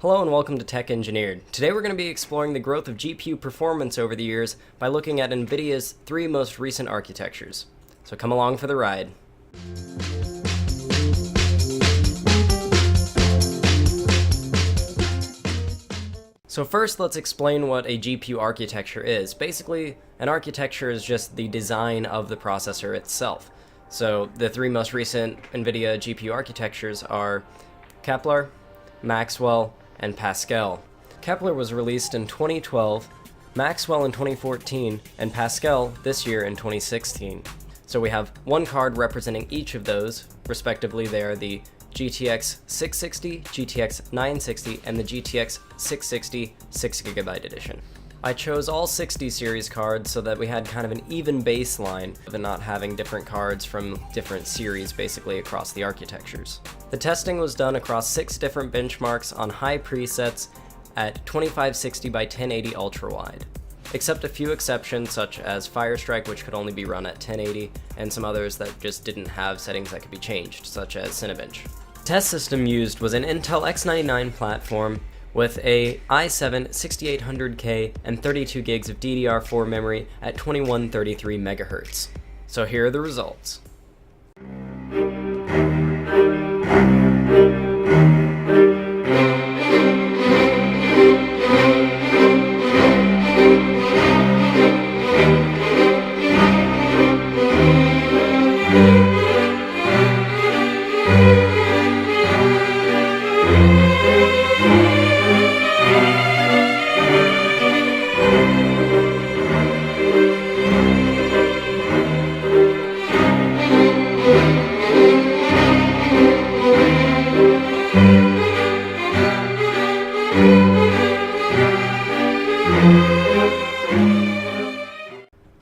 Hello and welcome to Tech Engineered. Today we're going to be exploring the growth of GPU performance over the years by looking at Nvidia's three most recent architectures. So come along for the ride. So first, let's explain what a GPU architecture is. Basically, an architecture is just the design of the processor itself. So the three most recent Nvidia GPU architectures are Kepler, Maxwell, and Pascal. Kepler was released in 2012, Maxwell in 2014, and Pascal this year in 2016. So we have one card representing each of those. Respectively, they are the GTX 660, GTX 960, and the GTX 660 6GB edition. I chose all 60 series cards so that we had kind of an even baseline of not having different cards from different series basically across the architectures. The testing was done across 6 different benchmarks on high presets at 2560 by 1080 ultra-wide, except a few exceptions such as Firestrike, which could only be run at 1080, and some others that just didn't have settings that could be changed, such as Cinebench. The test system used was an Intel X99 platform with a i7 6800K and 32 gigs of DDR4 memory at 2133 MHz. So here are the results.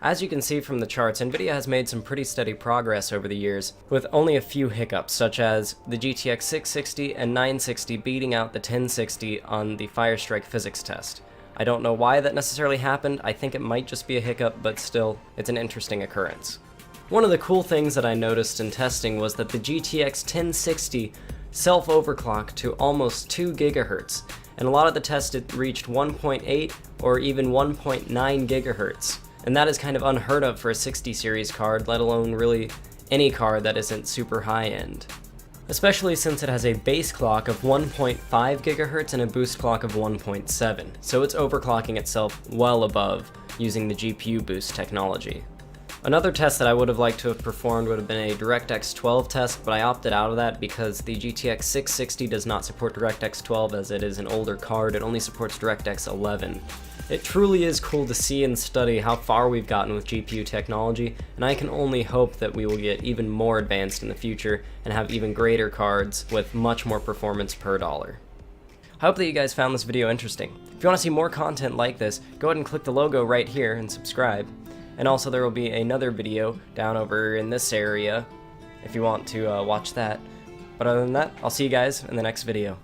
As you can see from the charts, Nvidia has made some pretty steady progress over the years, with only a few hiccups, such as the GTX 660 and 960 beating out the 1060 on the Firestrike physics test. I don't know why that necessarily happened. I think it might just be a hiccup, but still, it's an interesting occurrence. One of the cool things that I noticed in testing was that the GTX 1060 self-overclocked to almost 2 GHz, and a lot of the tests it reached 1.8 or even 1.9 GHz. And that is kind of unheard of for a 60 series card, let alone really any card that isn't super high-end. Especially since it has a base clock of 1.5 GHz and a boost clock of 1.7, so it's overclocking itself well above using the GPU boost technology. Another test that I would have liked to have performed would have been a DirectX 12 test, but I opted out of that because the GTX 660 does not support DirectX 12 as it is an older card. It only supports DirectX 11. It truly is cool to see and study how far we've gotten with GPU technology, and I can only hope that we will get even more advanced in the future and have even greater cards with much more performance per dollar. I hope that you guys found this video interesting. If you want to see more content like this, go ahead and click the logo right here and subscribe. And also there will be another video down over in this area if you want to watch that. But other than that, I'll see you guys in the next video.